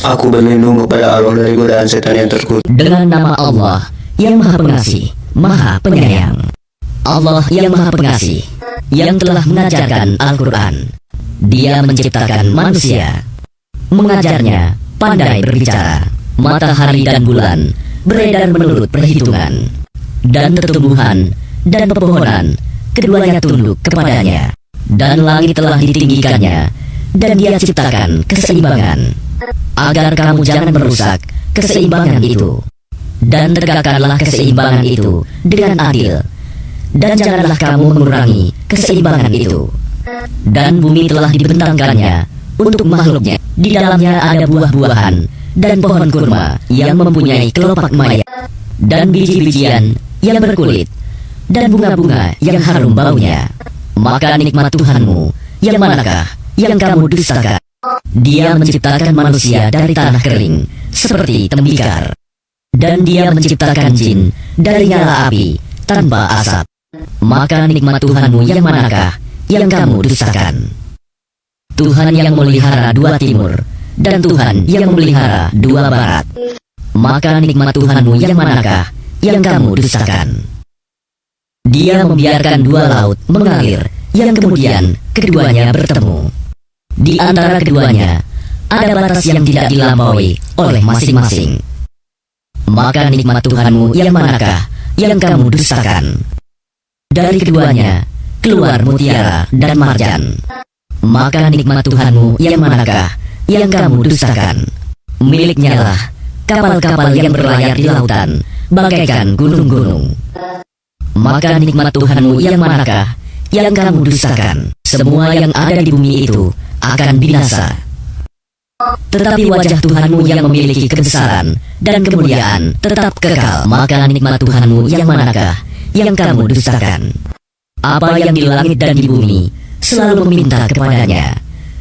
Aku berlindung kepada Allah dari godaan setan yang terkutuk. Dengan nama Allah yang Maha Pengasih, Maha Penyayang. Allah yang Maha Pengasih, yang telah mengajarkan Al-Quran. Dia menciptakan manusia, mengajarnya pandai berbicara. Matahari dan bulan beredar menurut perhitungan, dan tumbuhan dan pepohonan keduanya tunduk kepadanya. Dan langit telah ditinggikannya, dan Dia ciptakan keseimbangan, agar kamu jangan merusak keseimbangan itu. Dan tegakkanlah keseimbangan itu dengan adil, dan janganlah kamu mengurangi keseimbangan itu. Dan bumi telah dibentangkannya untuk makhluknya. Di dalamnya ada buah-buahan dan pohon kurma yang mempunyai kelopak maya, dan biji-bijian yang berkulit, dan bunga-bunga yang harum baunya. Maka nikmat Tuhanmu yang manakah yang kamu dustakan? Dia menciptakan manusia dari tanah kering seperti tembikar, dan Dia menciptakan jin dari nyala api tanpa asap. Maka nikmat Tuhanmu yang manakah yang kamu dustakan? Tuhan yang memelihara dua timur, dan Tuhan yang memelihara dua barat. Maka nikmat Tuhanmu yang manakah yang kamu dustakan? Dia membiarkan dua laut mengalir, yang kemudian keduanya bertemu. Di antara keduanya ada batas yang tidak dilampaui oleh masing-masing. Maka nikmat Tuhanmu yang manakah yang kamu dustakan? Dari keduanya keluar mutiara dan marjan. Maka nikmat Tuhanmu yang manakah yang kamu dustakan? Miliknya lah kapal-kapal yang berlayar di lautan bagaikan gunung-gunung. Maka nikmat Tuhanmu yang manakah yang kamu dustakan? Semua yang ada di bumi itu akan binasa, tetapi wajah Tuhanmu yang memiliki kebesaran dan kemuliaan tetap kekal. Maka nikmat Tuhanmu yang manakah yang kamu dustakan? Apa yang di langit dan di bumi selalu meminta kepadanya.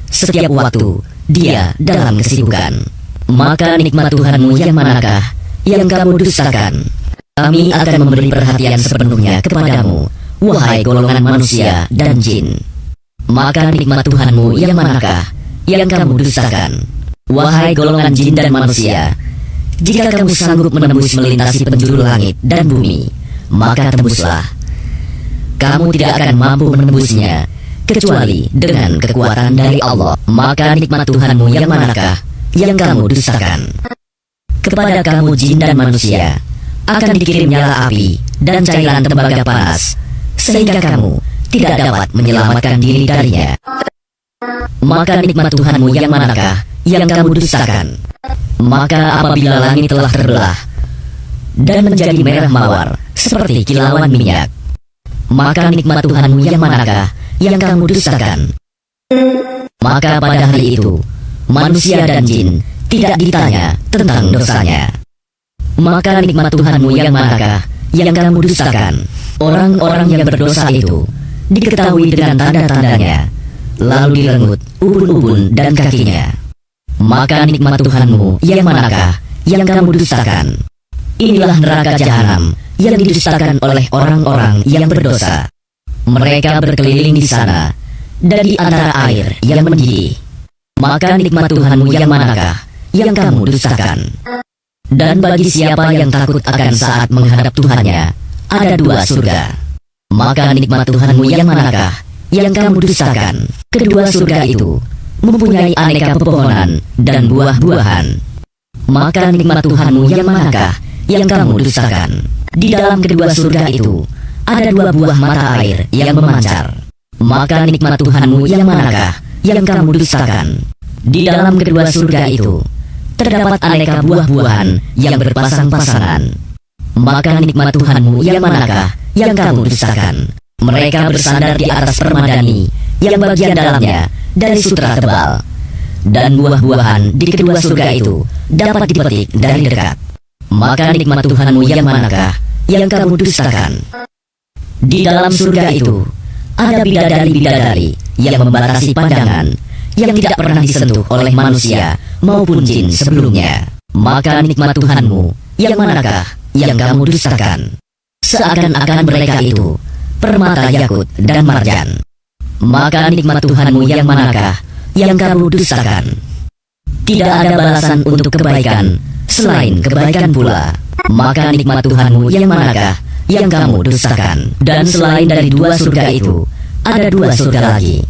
Setiap waktu Dia dalam kesibukan. Maka nikmat Tuhanmu yang manakah yang kamu dustakan? Kami akan memberi perhatian sepenuhnya kepadamu, wahai golongan manusia dan jin. Maka nikmat Tuhanmu yang manakah yang kamu dustakan? Wahai golongan jin dan manusia, jika kamu sanggup menembus melintasi penjuru langit dan bumi, maka tembuslah. Kamu tidak akan mampu menembusnya kecuali dengan kekuatan dari Allah. Maka nikmat Tuhanmu yang manakah yang kamu dustakan? Kepada kamu jin dan manusia akan dikirim nyala api dan cairan tembaga panas, sehingga kamu tidak dapat menyelamatkan diri darinya. Maka nikmat Tuhanmu yang manakah yang kamu dustakan? Maka apabila langit telah terbelah dan menjadi merah mawar seperti kilauan minyak, maka nikmat Tuhanmu yang manakah yang kamu dustakan? Maka pada hari itu manusia dan jin tidak ditanya tentang dosanya. Maka nikmat Tuhanmu yang manakah yang kamu dustakan? Orang-orang yang berdosa itu diketahui dengan tanda-tandanya, lalu direnggut ubun-ubun dan kakinya. Maka nikmat Tuhanmu yang manakah yang kamu dustakan? Inilah neraka jahanam yang didustakan oleh orang-orang yang berdosa. Mereka berkeliling di sana dan di antara air yang mendidih. Maka nikmat Tuhanmu yang manakah yang kamu dustakan? Dan bagi siapa yang takut akan saat menghadap Tuhannya, ada dua surga. Maka nikmat Tuhanmu yang manakah yang kamu dustakan? Kedua surga itu mempunyai aneka pepohonan dan buah-buahan. Maka nikmat Tuhanmu yang manakah yang kamu dustakan? Di dalam kedua surga itu ada dua buah mata air yang memancar. Maka nikmat Tuhanmu yang manakah yang kamu dustakan? Di dalam kedua surga itu terdapat aneka buah-buahan yang berpasang-pasangan. Maka nikmat Tuhanmu yang manakah yang kamu dustakan? Mereka bersandar di atas permadani yang bagian dalamnya dari sutra tebal, dan buah-buahan di kedua surga itu dapat dipetik dari dekat. Maka nikmat Tuhanmu yang manakah yang kamu dustakan? Di dalam surga itu ada bidadari-bidadari yang membatasi pandangan, yang tidak pernah disentuh oleh manusia maupun jin sebelumnya. Maka nikmat Tuhanmu yang manakah yang kamu dustakan? Seakan-akan mereka itu permata yakut dan marjan. Maka nikmat Tuhanmu yang manakah yang kamu dustakan? Tidak ada balasan untuk kebaikan selain kebaikan pula. Maka nikmat Tuhanmu yang manakah yang kamu dustakan? Dan selain dari dua surga itu, ada dua surga lagi.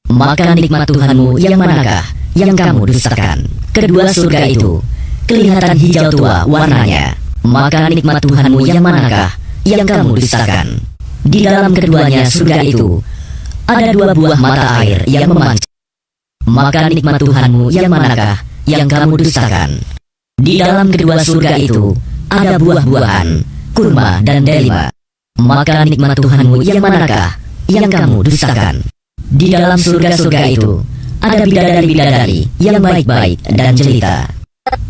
Maka nikmat Tuhanmu yang manakah yang kamu dustakan? Kedua surga itu kelihatan hijau tua warnanya. Maka nikmat Tuhanmu yang manakah yang kamu dustakan? Di dalam keduanya surga itu ada dua buah mata air yang memancar. Maka nikmat Tuhanmu yang manakah yang kamu dustakan? Di dalam kedua surga itu ada buah-buahan, kurma dan delima. Maka nikmat Tuhanmu yang manakah yang kamu dustakan? Di dalam surga-surga itu ada bidadari-bidadari yang baik-baik dan jelita.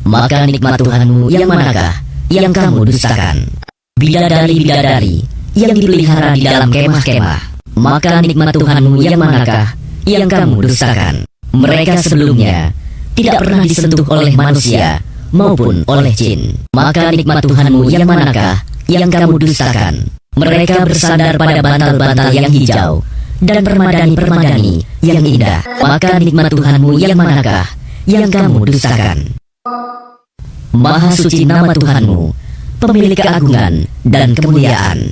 Maka nikmat Tuhanmu yang manakah yang kamu dustakan? Bidadari-bidadari yang dipelihara di dalam kemah-kemah. Maka nikmat Tuhanmu yang manakah yang kamu dustakan? Mereka sebelumnya tidak pernah disentuh oleh manusia maupun oleh jin. Maka nikmat Tuhanmu yang manakah yang kamu dustakan? Mereka bersandar pada bantal-bantal yang hijau dan permadani-permadani yang indah. Maka nikmat Tuhanmu yang manakah yang kamu dustakan? Maha suci nama Tuhanmu, pemilik keagungan dan kemuliaan.